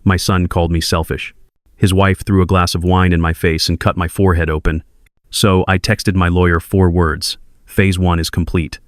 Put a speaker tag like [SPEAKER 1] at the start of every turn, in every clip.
[SPEAKER 1] My son called me selfish. His wife threw a glass of wine in my face and cut my forehead open. So I texted my lawyer 4 words. Phase 1 is complete.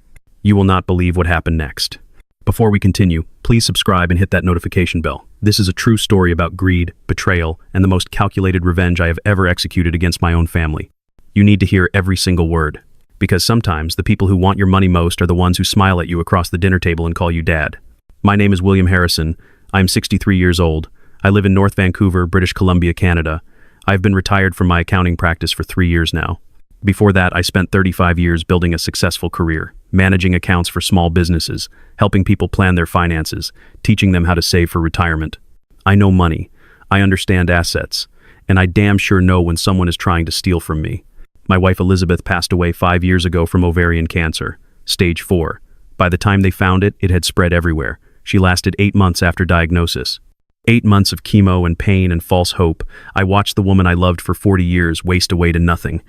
[SPEAKER 1] You will not believe what happened next. Before we continue, please subscribe and hit that notification bell. This is a true story about greed, betrayal, and the most calculated revenge I have ever executed against my own family. You need to hear every single word, because sometimes the people who want your money most are the ones who smile at you across the dinner table and call you dad. My name is William Harrison. I am 63 years old. I live in North Vancouver, British Columbia, Canada. I've been retired from my accounting practice for 3 years now. Before that, I spent 35 years building a successful career, managing accounts for small businesses, helping people plan their finances, teaching them how to save for retirement. I know money, I understand assets, and I damn sure know when someone is trying to steal from me. My wife Elizabeth passed away 5 years ago from ovarian cancer, stage 4. By the time they found it, it had spread everywhere. She lasted 8 months after diagnosis. 8 months of chemo and pain and false hope. I watched the woman I loved for 40 years waste away to nothing.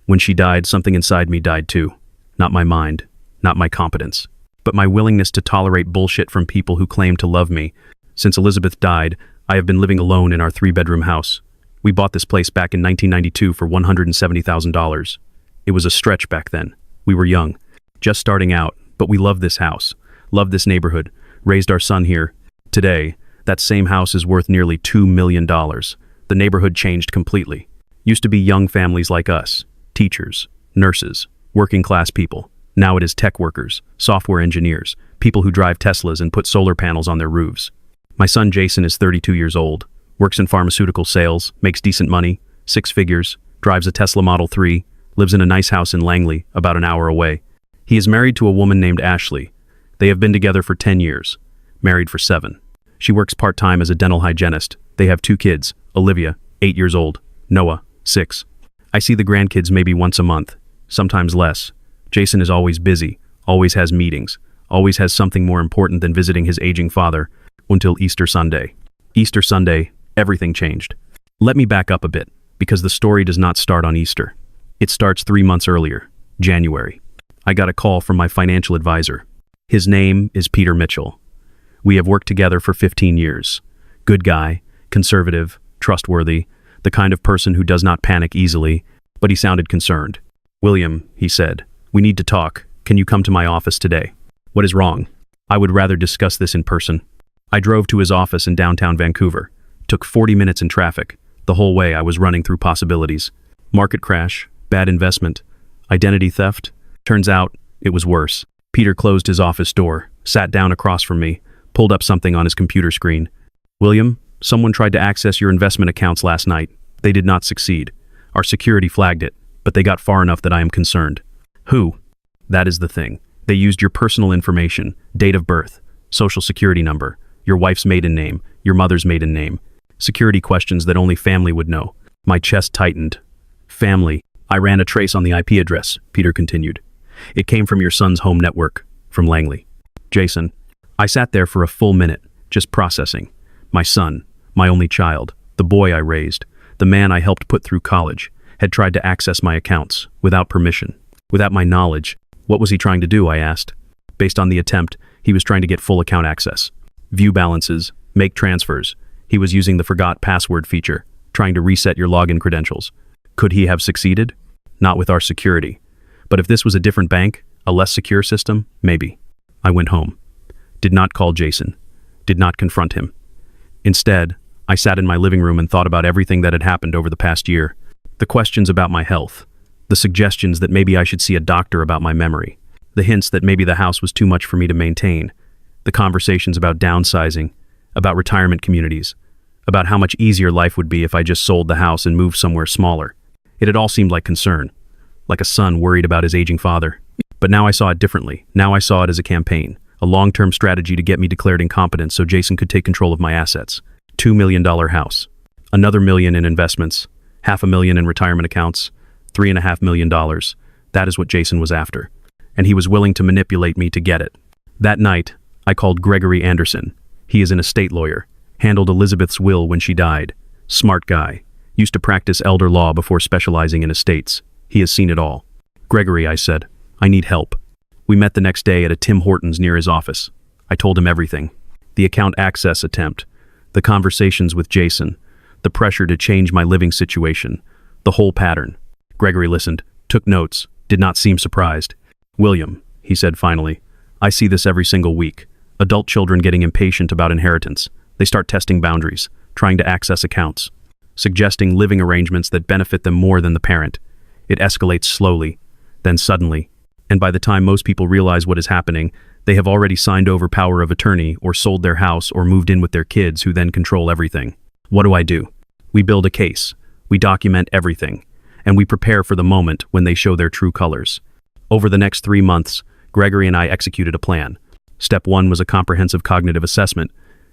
[SPEAKER 1] When she died, something inside me died too. Not my mind, not my competence, but my willingness to tolerate bullshit from people who claim to love me. Since Elizabeth died, I have been living alone in our 3-bedroom house. We bought this place back in 1992 for $170,000. It was a stretch back then. We were young, just starting out, but we loved this house, loved this neighborhood, raised our son here. Today, that same house is worth nearly $2 million. The neighborhood changed completely. Used to be young families like us, teachers, nurses, working-class people. Now it is tech workers, software engineers, people who drive Teslas and put solar panels on their roofs. My son Jason is 32 years old, works in pharmaceutical sales, makes decent money, 6 figures, drives a Tesla Model 3, lives in a nice house in Langley, about an hour away. He is married to a woman named Ashley. They have been together for 10 years, married for 7. She works part-time as a dental hygienist. They have 2 kids, Olivia, 8 years old, Noah, 6. I see the grandkids maybe once a month, sometimes less. Jason is always busy, always has meetings, always has something more important than visiting his aging father, until Easter Sunday. Easter Sunday, everything changed. Let me back up a bit, because the story does not start on Easter. It starts 3 months earlier, January. I got a call from my financial advisor. His name is Peter Mitchell. We have worked together for 15 years. Good guy, conservative, trustworthy, the kind of person who does not panic easily, but he sounded concerned. William, he said, we need to talk. Can you come to my office today? What is wrong? I would rather discuss this in person. I drove to his office in downtown Vancouver. Took 40 minutes in traffic. The whole way I was running through possibilities. Market crash, bad investment, identity theft. Turns out, it was worse. Peter closed his office door, sat down across from me, pulled up something on his computer screen. William, someone tried to access your investment accounts last night. They did not succeed. Our security flagged it, but they got far enough that I am concerned. Who? That is the thing. They used your personal information, date of birth, social security number, your wife's maiden name, your mother's maiden name. Security questions that only family would know. My chest tightened. Family. I ran a trace on the IP address, Peter continued. It came from your son's home network, from Langley. Jason. I sat there for a full minute, just processing. My son, my only child, the boy I raised, the man I helped put through college, had tried to access my accounts, without permission, without my knowledge. What was he trying to do, I asked. Based on the attempt, he was trying to get full account access. View balances, make transfers. He was using the forgot password feature, trying to reset your login credentials. Could he have succeeded? Not with our security. But if this was a different bank, a less secure system, maybe. I went home. Did not call Jason. Did not confront him. Instead, I sat in my living room and thought about everything that had happened over the past year. The questions about my health. The suggestions that maybe I should see a doctor about my memory. The hints that maybe the house was too much for me to maintain. The conversations about downsizing, about retirement communities, about how much easier life would be if I just sold the house and moved somewhere smaller. It had all seemed like concern, like a son worried about his aging father. But now I saw it differently. Now I saw it as a campaign, a long-term strategy to get me declared incompetent so Jason could take control of my assets. $2 million house, another $1 million in investments, $500,000 in retirement accounts, $3.5 million. That is what Jason was after. And he was willing to manipulate me to get it. That night, I called Gregory Anderson. He is an estate lawyer, handled Elizabeth's will when she died. Smart guy. Used to practice elder law before specializing in estates. He has seen it all. Gregory, I said, I need help. We met the next day at a Tim Hortons near his office. I told him everything. The account access attempt, The conversations with Jason, the pressure to change my living situation, the whole pattern. Gregory listened, took notes, did not seem surprised. "William," he said finally, "I see this every single week. Adult children getting impatient about inheritance. They start testing boundaries, trying to access accounts, suggesting living arrangements that benefit them more than the parent. It escalates slowly, then suddenly, and by the time most people realize what is happening, they have already signed over power of attorney or sold their house or moved in with their kids who then control everything. What do? We build a case, we document everything, and we prepare for the moment when they show their true colors. Over the next 3 months, Gregory and I executed a plan. Step 1 was a comprehensive cognitive assessment.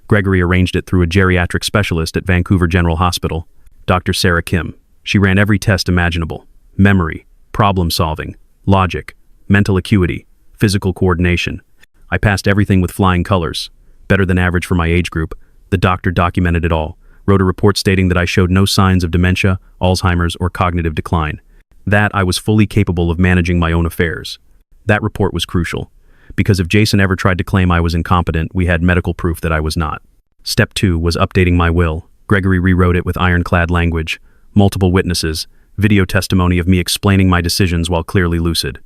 [SPEAKER 1] Gregory arranged it through a geriatric specialist at Vancouver General Hospital, Dr. Sarah Kim. She ran every test imaginable: memory, problem solving, logic, mental acuity, physical coordination. I passed everything with flying colors, better than average for my age group. The doctor documented it all, wrote a report stating that I showed no signs of dementia, Alzheimer's, or cognitive decline. That I was fully capable of managing my own affairs. That report was crucial, because if Jason ever tried to claim I was incompetent, we had medical proof that I was not. Step 2 was updating my will. Gregory rewrote it with ironclad language, multiple witnesses, video testimony of me explaining my decisions while clearly lucid.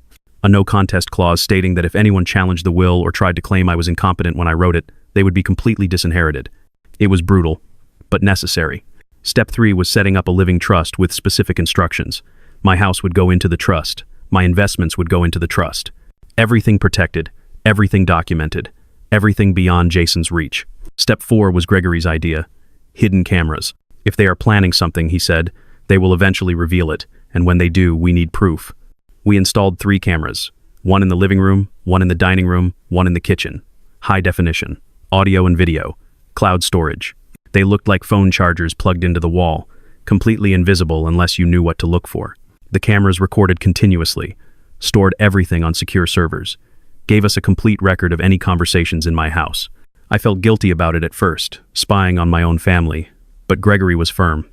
[SPEAKER 1] A no-contest clause stating that if anyone challenged the will or tried to claim I was incompetent when I wrote it, they would be completely disinherited. It was brutal, but necessary. Step 3 was setting up a living trust with specific instructions. My house would go into the trust. My investments would go into the trust. Everything protected, everything documented, everything beyond Jason's reach. Step 4 was Gregory's idea: hidden cameras. If they are planning something, he said, they will eventually reveal it, and when they do, we need proof. We installed 3 cameras, one in the living room, one in the dining room, one in the kitchen. High definition, audio and video, cloud storage. They looked like phone chargers plugged into the wall, completely invisible unless you knew what to look for. The cameras recorded continuously, stored everything on secure servers, gave us a complete record of any conversations in my house. I felt guilty about it at first, spying on my own family, but Gregory was firm.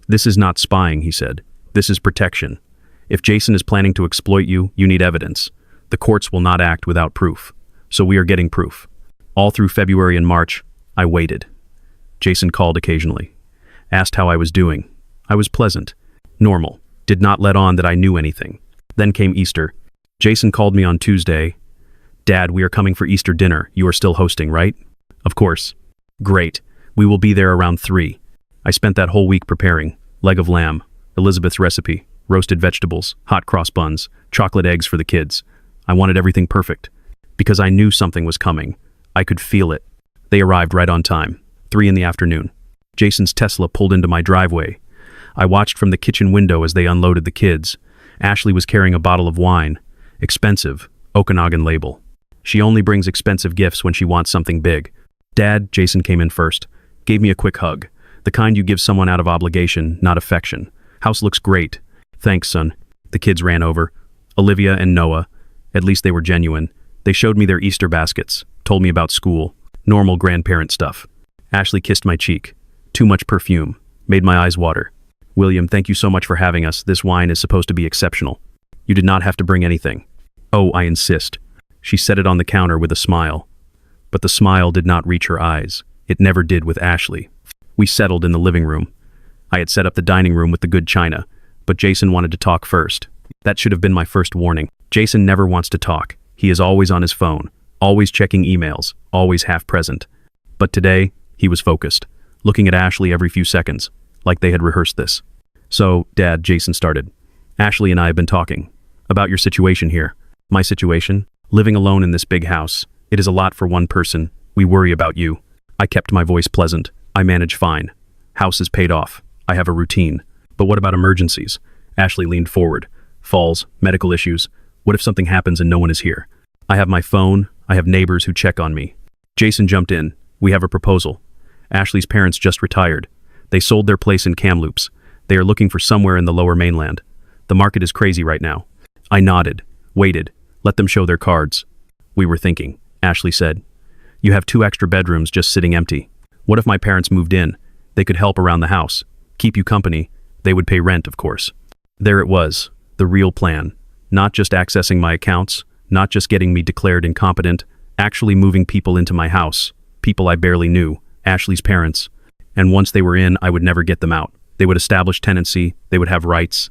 [SPEAKER 1] "This is not spying," he said. "This is protection. If Jason is planning to exploit you, you need evidence. The courts will not act without proof. So we are getting proof." All through February and March, I waited. Jason called occasionally, asked how I was doing. I was pleasant, normal, did not let on that I knew anything. Then came Easter. Jason called me on Tuesday. "Dad, we are coming for Easter dinner. You are still hosting, right?" "Of course." "Great. We will be there around 3. I spent that whole week preparing. Leg of lamb, Elizabeth's recipe, roasted vegetables, hot cross buns, chocolate eggs for the kids. I wanted everything perfect, because I knew something was coming. I could feel it. They arrived right on time, 3 in the afternoon. Jason's Tesla pulled into my driveway. I watched from the kitchen window as they unloaded the kids. Ashley was carrying a bottle of wine. Expensive, Okanagan label. She only brings expensive gifts when she wants something big. "Dad," Jason came in first, gave me a quick hug, the kind you give someone out of obligation, not affection. "House looks great." "Thanks, son." The kids ran over. Olivia and Noah. At least they were genuine. They showed me their Easter baskets, told me about school. Normal grandparent stuff. Ashley kissed my cheek. Too much perfume. Made my eyes water. "William, thank you so much for having us. This wine is supposed to be exceptional. You did not have to bring anything." "Oh, I insist." She set it on the counter with a smile. But the smile did not reach her eyes. It never did with Ashley. We settled in the living room. I had set up the dining room with the good china, but Jason wanted to talk first. That should have been my first warning. Jason never wants to talk. He is always on his phone, always checking emails, always half present. But today, he was focused, looking at Ashley every few seconds, like they had rehearsed this. "So, Dad," Jason started, "Ashley and I have been talking about your situation here." "My situation? Living alone in this big house. It is a lot for one person. We worry about you." I kept my voice pleasant. "I manage fine. House is paid off. I have a routine. But what about emergencies?" Ashley leaned forward. "Falls, medical issues. What if something happens and no one is here?" "I have my phone. I have neighbors who check on me." Jason jumped in. "We have a proposal. Ashley's parents just retired. They sold their place in Kamloops. They are looking for somewhere in the lower mainland. The market is crazy right now." I nodded, waited, let them show their cards. "We were thinking," Ashley said. "You have 2 extra bedrooms just sitting empty. What if my parents moved in? They could help around the house, keep you company. They would pay rent, of course." There it was, the real plan. Not just accessing my accounts, not just getting me declared incompetent, actually moving people into my house, people I barely knew, Ashley's parents. And once they were in, I would never get them out. They would establish tenancy, they would have rights,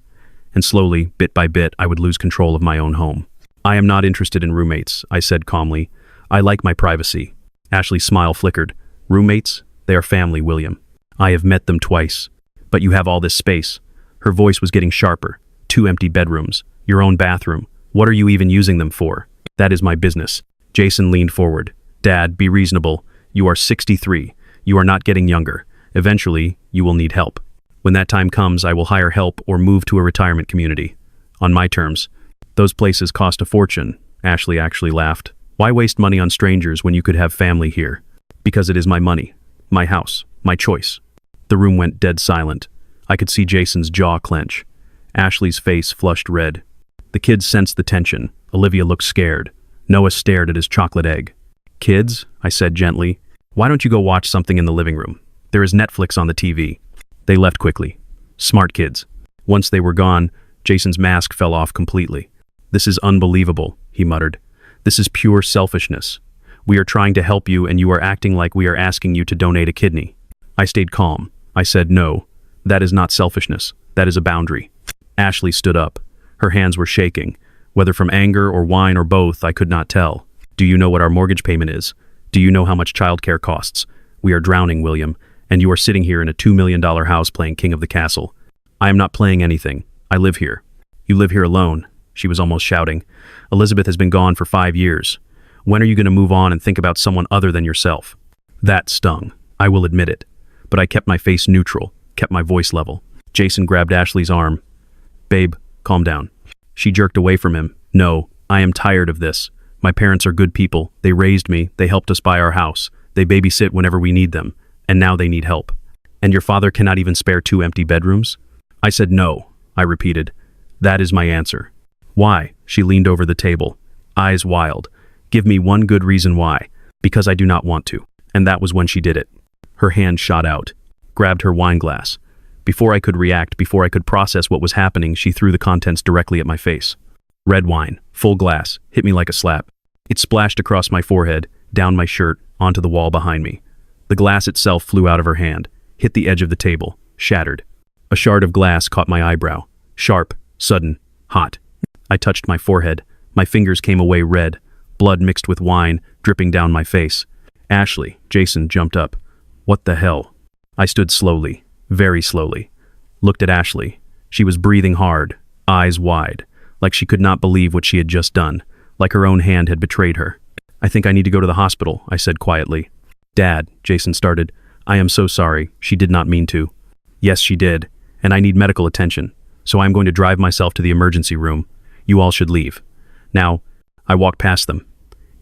[SPEAKER 1] and slowly, bit by bit, I would lose control of my own home. I am not interested in roommates, I said calmly. I like my privacy. Ashley's smile flickered. Roommates? They are family, William. I have met them twice. But you have all this space. Her voice was getting sharper. 2 empty bedrooms. Your own bathroom. What are you even using them for? That is my business. Jason leaned forward. Dad, be reasonable. You are 63. You are not getting younger. Eventually, you will need help. When that time comes, I will hire help or move to a retirement community. On my terms. Those places cost a fortune. Ashley actually laughed. Why waste money on strangers when you could have family here? Because it is my money. My house. My choice. The room went dead silent. I could see Jason's jaw clench. Ashley's face flushed red. The kids sensed the tension. Olivia looked scared. Noah stared at his chocolate egg. Kids, I said gently, why don't you go watch something in the living room? There is Netflix on the TV. They left quickly. Smart kids. Once they were gone, Jason's mask fell off completely. This is unbelievable, he muttered. This is pure selfishness. We are trying to help you and you are acting like we are asking you to donate a kidney. I stayed calm. I said no. That is not selfishness. That is a boundary. Ashley stood up. Her hands were shaking. Whether from anger or wine or both, I could not tell. Do you know what our mortgage payment is? Do you know how much childcare costs? We are drowning, William, and you are sitting here in a $2 million house playing king of the castle. I am not playing anything. I live here. You live here alone, she was almost shouting. Elizabeth has been gone for 5 years. When are you going to move on and think about someone other than yourself? That stung. I will admit it. But I kept my face neutral, kept my voice level. Jason grabbed Ashley's arm. Babe, calm down. She jerked away from him. No, I am tired of this. My parents are good people. They raised me. They helped us buy our house. They babysit whenever we need them. And now they need help. And your father cannot even spare 2 empty bedrooms? I said no, I repeated. That is my answer. Why? She leaned over the table, eyes wild. Give me one good reason why. Because I do not want to. And that was when she did it. Her hand shot out, grabbed her wine glass. Before I could react, before I could process what was happening, she threw the contents directly at my face. Red wine, full glass, hit me like a slap. It splashed across my forehead, down my shirt, onto the wall behind me. The glass itself flew out of her hand, hit the edge of the table, shattered. A shard of glass caught my eyebrow. Sharp, sudden, hot. I touched my forehead. My fingers came away red, blood mixed with wine, dripping down my face. Ashley, Jason jumped up. What the hell? I stood slowly, very slowly. Looked at Ashley. She was breathing hard, eyes wide, like she could not believe what she had just done, like her own hand had betrayed her. I think I need to go to the hospital, I said quietly. Dad, Jason started. I am so sorry. She did not mean to. Yes, she did, and I need medical attention, so I am going to drive myself to the emergency room. You all should leave. Now, I walked past them,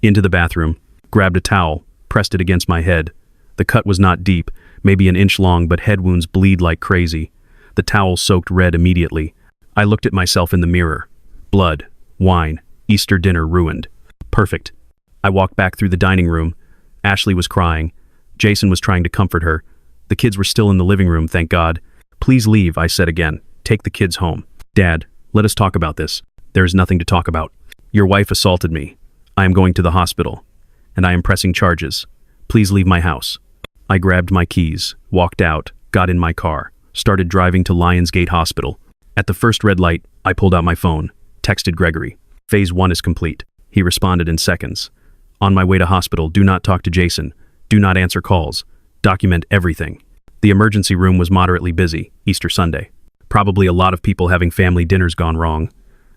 [SPEAKER 1] into the bathroom, grabbed a towel, pressed it against my head. The cut was not deep, maybe an inch long, but head wounds bleed like crazy. The towel soaked red immediately. I looked at myself in the mirror. Blood, wine, Easter dinner ruined. Perfect. I walked back through the dining room. Ashley was crying. Jason was trying to comfort her. The kids were still in the living room, thank God. Please leave, I said again. Take the kids home. Dad, let us talk about this. There is nothing to talk about. Your wife assaulted me. I am going to the hospital. And I am pressing charges. Please leave my house. I grabbed my keys, walked out, got in my car, started driving to Lionsgate Hospital. At the first red light, I pulled out my phone, texted Gregory. Phase 1 is complete. He responded in seconds. On my way to hospital, do not talk to Jason. Do not answer calls. Document everything. The emergency room was moderately busy, Easter Sunday. Probably a lot of people having family dinners gone wrong.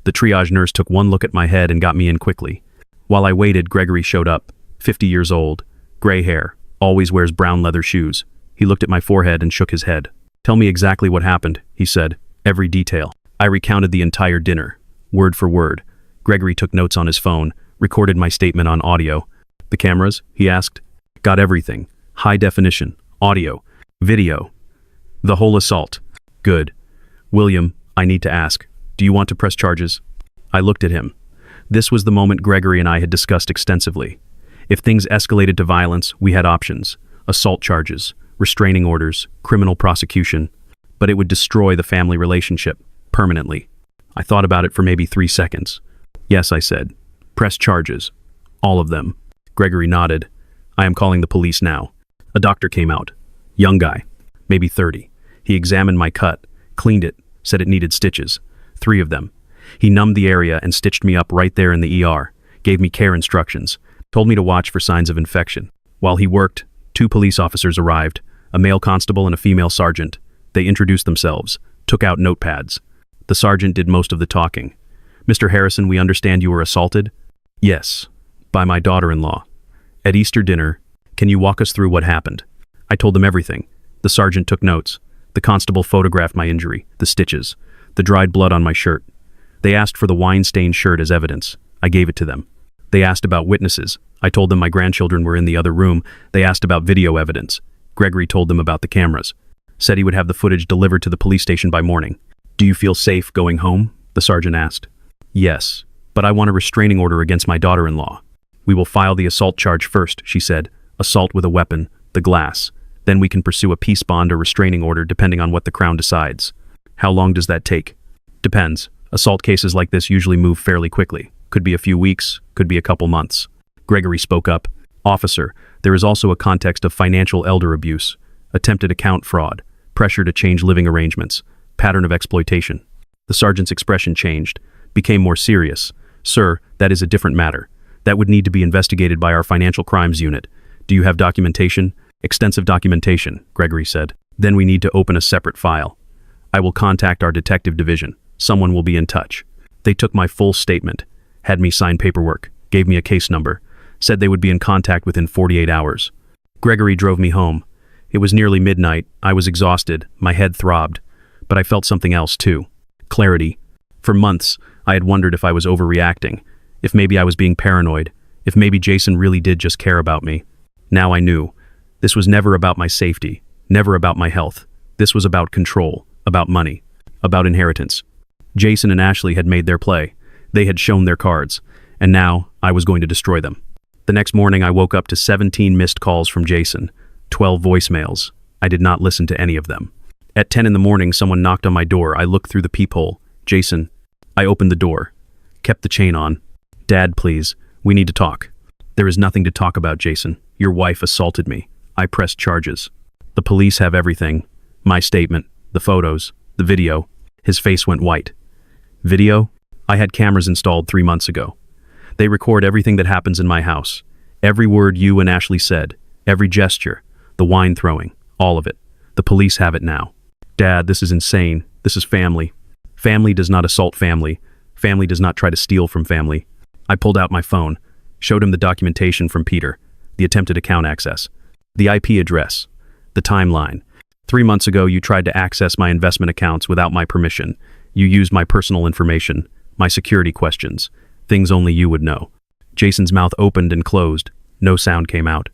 [SPEAKER 1] The triage nurse took one look at my head and got me in quickly. While I waited, Gregory showed up, 50 years old, gray hair, always wears brown leather shoes. He looked at my forehead and shook his head. Tell me exactly what happened, he said, every detail. I recounted the entire dinner, word for word. Gregory took notes on his phone, recorded my statement on audio. The cameras, he asked. Got everything. High definition, audio, video. The whole assault. Good. William, I need to ask, do you want to press charges? I looked at him. This was the moment Gregory and I had discussed extensively. If things escalated to violence, we had options. Assault charges, restraining orders, criminal prosecution. But it would destroy the family relationship, permanently. I thought about it for maybe 3 seconds. Yes, I said. Press charges. All of them. Gregory nodded. I am calling the police now. A doctor came out. Young guy. maybe 30. He examined my cut, cleaned it, said it needed stitches. 3 of them. He numbed the area and stitched me up right there in the ER, gave me care instructions, told me to watch for signs of infection. While he worked, 2 police officers arrived, a male constable and a female sergeant. They introduced themselves, took out notepads. The sergeant did most of the talking. "Mr. Harrison, we understand you were assaulted?" "Yes, by my daughter-in-law. At Easter dinner, can you walk us through what happened?" I told them everything. The sergeant took notes. The constable photographed my injury, the stitches, the dried blood on my shirt. They asked for the wine-stained shirt as evidence. I gave it to them. They asked about witnesses. I told them my grandchildren were in the other room. They asked about video evidence. Gregory told them about the cameras. Said he would have the footage delivered to the police station by morning. "Do you feel safe going home?" the sergeant asked. "Yes, but I want a restraining order against my daughter-in-law." "We will file the assault charge first," she said. "Assault with a weapon, the glass. Then we can pursue a peace bond or restraining order depending on what the Crown decides." "How long does that take?" "Depends. Assault cases like this usually move fairly quickly. Could be a few weeks, could be a couple months." Gregory spoke up. "Officer, there is also a context of financial elder abuse, attempted account fraud, pressure to change living arrangements, pattern of exploitation." The sergeant's expression changed, became more serious. "Sir, that is a different matter. That would need to be investigated by our financial crimes unit. Do you have documentation?" "Extensive documentation," Gregory said. "Then we need to open a separate file. I will contact our detective division. Someone will be in touch." They took my full statement, had me sign paperwork, gave me a case number, said they would be in contact within 48 hours. Gregory drove me home. It was nearly midnight. I was exhausted. My head throbbed. But I felt something else too. Clarity. For months, I had wondered if I was overreacting, if maybe I was being paranoid, if maybe Jason really did just care about me. Now I knew. This was never about my safety, never about my health. This was about control, about money, about inheritance. Jason and Ashley had made their play. They had shown their cards, and now I was going to destroy them. The next morning I woke up to 17 missed calls from Jason, 12 voicemails. I did not listen to any of them. At 10 in the morning, someone knocked on my door. I looked through the peephole. "Jason." I opened the door, kept the chain on. "Dad, please, we need to talk." "There is nothing to talk about, Jason. Your wife assaulted me. I pressed charges. The police have everything. My statement, the photos, the video." His face went white. "Video? I had cameras installed 3 months ago. They record everything that happens in my house. Every word you and Ashley said, every gesture, the wine throwing, all of it. The police have it now." "Dad, this is insane. This is family. Family does not assault family. Family does not try to steal from family." I pulled out my phone, showed him the documentation from Peter, the attempted account access, the IP address, the timeline. 3 months ago, you tried to access my investment accounts without my permission. You used my personal information, my security questions, things only you would know. Jason's mouth opened and closed. No sound came out.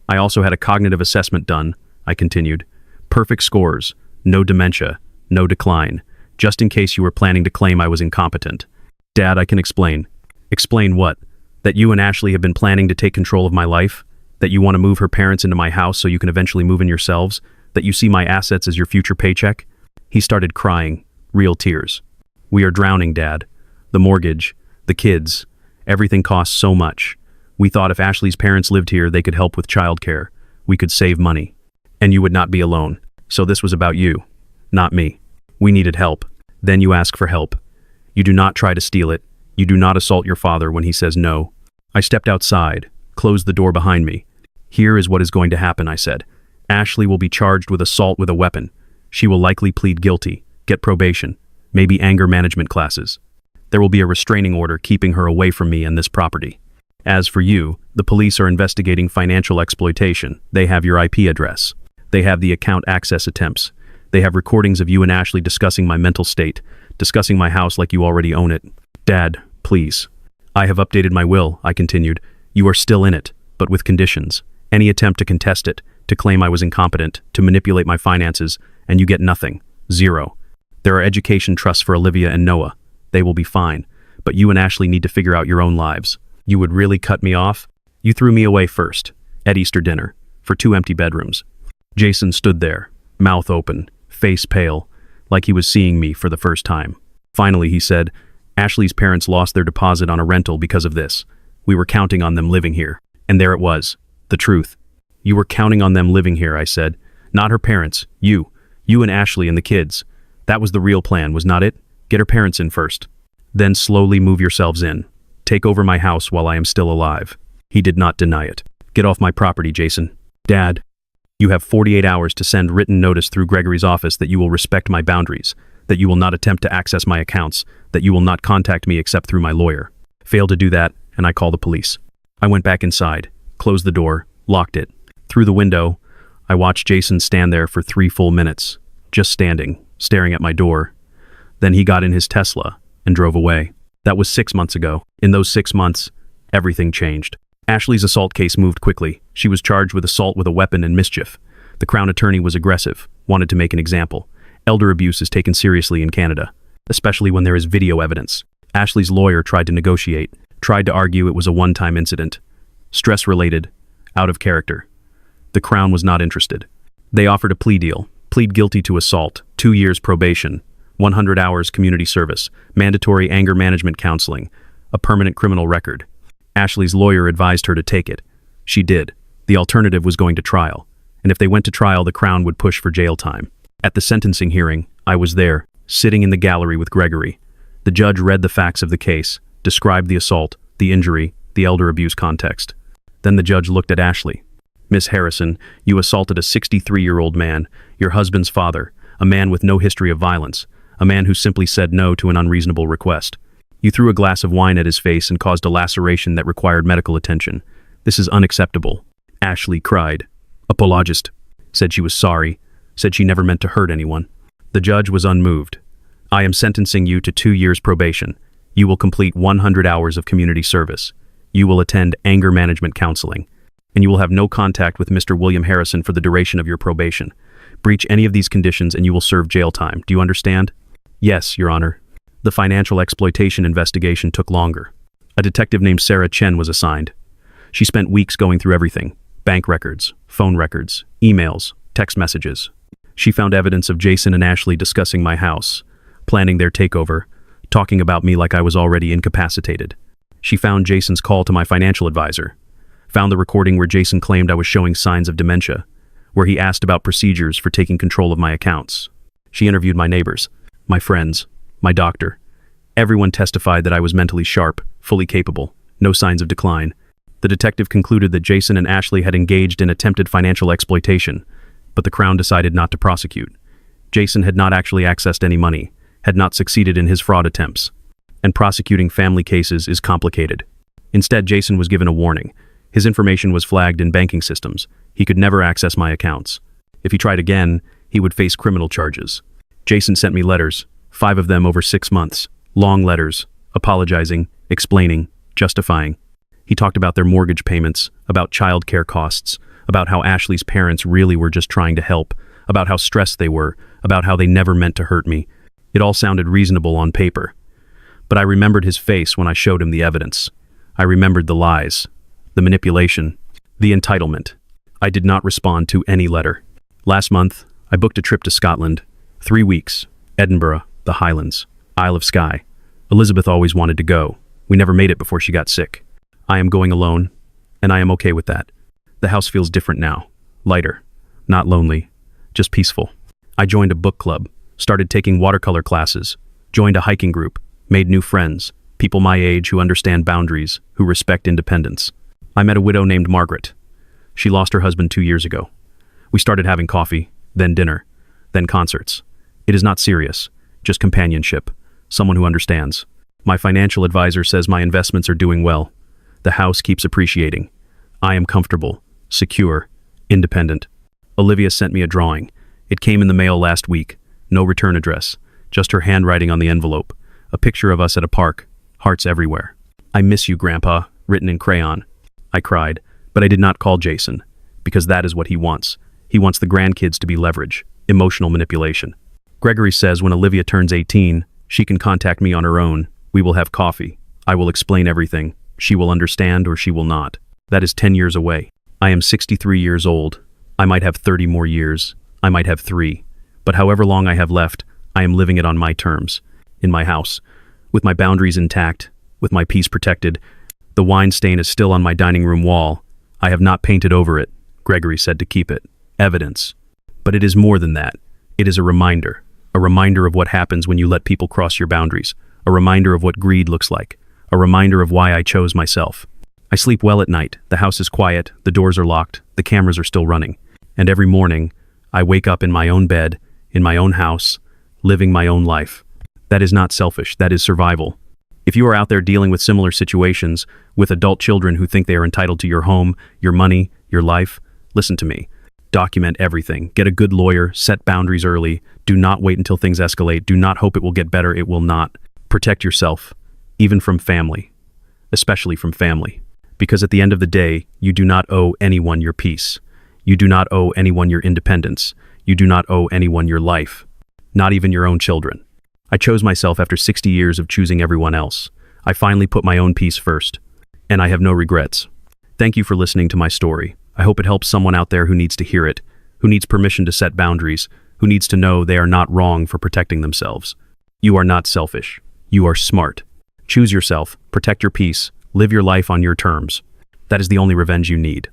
[SPEAKER 1] "I also had a cognitive assessment done," I continued. "Perfect scores, no dementia, no decline, just in case you were planning to claim I was incompetent." "Dad, I can explain." "Explain what? That you and Ashley have been planning to take control of my life? That you want to move her parents into my house so you can eventually move in yourselves? That you see my assets as your future paycheck?" He started crying, real tears. "We are drowning, Dad. The mortgage, the kids, everything costs so much. We thought if Ashley's parents lived here, they could help with childcare. We could save money. And you would not be alone. So this was about you, not me. We needed help. Then you ask for help. You do not try to steal it. You do not assault your father when he says no." I stepped outside, closed the door behind me. "Here is what is going to happen," I said. "Ashley will be charged with assault with a weapon. She will likely plead guilty, get probation, maybe anger management classes. There will be a restraining order keeping her away from me and this property. As for you, the police are investigating financial exploitation. They have your IP address. They have the account access attempts. They have recordings of you and Ashley discussing my mental state, discussing my house like you already own it. Dad, please." "I have updated my will," I continued. "You are still in it, but with conditions. Any attempt to contest it, to claim I was incompetent, to manipulate my finances, and you get nothing. Zero. There are education trusts for Olivia and Noah. They will be fine. But you and Ashley need to figure out your own lives. You would really cut me off? You threw me away first, at Easter dinner, for 2 empty bedrooms." Jason stood there, mouth open, face pale, like he was seeing me for the first time. Finally, he said, "Ashley's parents lost their deposit on a rental because of this. We were counting on them living here." And there it was, the truth. "You were counting on them living here," I said. Not her parents. You. You and Ashley and the kids. That was the real plan, was not it? Get her parents in first. Then slowly move yourselves in. Take over my house while I am still alive. He did not deny it. Get off my property, Jason. Dad, you have 48 hours to send written notice through Gregory's office that you will respect my boundaries, that you will not attempt to access my accounts, that you will not contact me except through my lawyer. Fail to do that, and I call the police. I went back inside, closed the door, locked it. Through the window, I watched Jason stand there for 3 full minutes, just standing, staring at my door. Then he got in his Tesla and drove away. That was 6 months ago. In those 6 months, everything changed. Ashley's assault case moved quickly. She was charged with assault with a weapon and mischief. The Crown Attorney was aggressive, wanted to make an example. Elder abuse is taken seriously in Canada, especially when there is video evidence. Ashley's lawyer tried to negotiate, tried to argue it was a one-time incident. Stress-related, out of character. The Crown was not interested. They offered a plea deal, plead guilty to assault, 2 years probation, 100 hours community service, mandatory anger management counseling, a permanent criminal record. Ashley's lawyer advised her to take it. She did. The alternative was going to trial, and if they went to trial, the Crown would push for jail time. At the sentencing hearing, I was there, sitting in the gallery with Gregory. The judge read the facts of the case, described the assault, the injury, the elder abuse context. Then the judge looked at Ashley. Miss Harrison, you assaulted a 63-year-old man, your husband's father, a man with no history of violence, a man who simply said no to an unreasonable request. You threw a glass of wine at his face and caused a laceration that required medical attention. This is unacceptable. Ashley cried. Apologist. Said she was sorry. Said she never meant to hurt anyone. The judge was unmoved. I am sentencing you to 2 years probation. You will complete 100 hours of community service. You will attend anger management counseling. And you will have no contact with Mr. William Harrison for the duration of your probation. Breach any of these conditions and you will serve jail time. Do you understand? Yes, Your Honor. The financial exploitation investigation took longer. A detective named Sarah Chen was assigned. She spent weeks going through everything: bank records, phone records, emails, text messages. She found evidence of Jason and Ashley discussing my house, planning their takeover, talking about me like I was already incapacitated. She found Jason's call to my financial advisor, found the recording where Jason claimed I was showing signs of dementia, where he asked about procedures for taking control of my accounts. She interviewed my neighbors, my friends, my doctor. Everyone testified that I was mentally sharp, fully capable, no signs of decline. The detective concluded that Jason and Ashley had engaged in attempted financial exploitation, but the Crown decided not to prosecute. Jason had not actually accessed any money, had not succeeded in his fraud attempts. And prosecuting family cases is complicated. Instead, Jason was given a warning. His information was flagged in banking systems. He could never access my accounts. If he tried again, he would face criminal charges. Jason sent me letters, 5 of them over 6 months. Long letters, apologizing, explaining, justifying. He talked about their mortgage payments, about childcare costs, about how Ashley's parents really were just trying to help, about how stressed they were, about how they never meant to hurt me. It all sounded reasonable on paper. But I remembered his face when I showed him the evidence. I remembered the lies, the manipulation, the entitlement. I did not respond to any letter. Last month, I booked a trip to Scotland. 3 weeks, Edinburgh, the Highlands, Isle of Skye. Elizabeth always wanted to go. We never made it before she got sick. I am going alone, and I am okay with that. The house feels different now. Lighter. Not lonely. Just peaceful. I joined a book club, started taking watercolor classes, joined a hiking group, made new friends, people my age who understand boundaries, who respect independence. I met a widow named Margaret. She lost her husband 2 years ago. We started having coffee, then dinner, then concerts. It is not serious, just companionship, someone who understands. My financial advisor says my investments are doing well. The house keeps appreciating. I am comfortable, secure, independent. Olivia sent me a drawing. It came in the mail last week. No return address, just her handwriting on the envelope. A picture of us at a park, hearts everywhere. I miss you, Grandpa, written in crayon. I cried, but I did not call Jason, because that is what he wants. He wants the grandkids to be leverage, emotional manipulation. Gregory says when Olivia turns 18, she can contact me on her own. We will have coffee. I will explain everything. She will understand or she will not. That is 10 years away. I am 63 years old. I might have 30 more years. I might have 3. But however long I have left, I am living it on my terms. In my house. With my boundaries intact. With my peace protected. The wine stain is still on my dining room wall. I have not painted over it. Gregory said to keep it. Evidence. But it is more than that. It is a reminder of what happens when you let people cross your boundaries, a reminder of what greed looks like, a reminder of why I chose myself. I sleep well at night, the house is quiet, the doors are locked, the cameras are still running. And every morning, I wake up in my own bed, in my own house, living my own life. That is not selfish, that is survival. If you are out there dealing with similar situations, with adult children who think they are entitled to your home, your money, your life, listen to me. Document everything. Get a good lawyer, set boundaries early. Do not wait until things escalate. Do not hope it will get better, it will not. Protect yourself, even from family, especially from family. Because at the end of the day, you do not owe anyone your peace. You do not owe anyone your independence. You do not owe anyone your life. Not even your own children. I chose myself after 60 years of choosing everyone else. I finally put my own peace first. And I have no regrets. Thank you for listening to my story. I hope it helps someone out there who needs to hear it, who needs permission to set boundaries, who needs to know they are not wrong for protecting themselves. You are not selfish. You are smart. Choose yourself, protect your peace, live your life on your terms. That is the only revenge you need.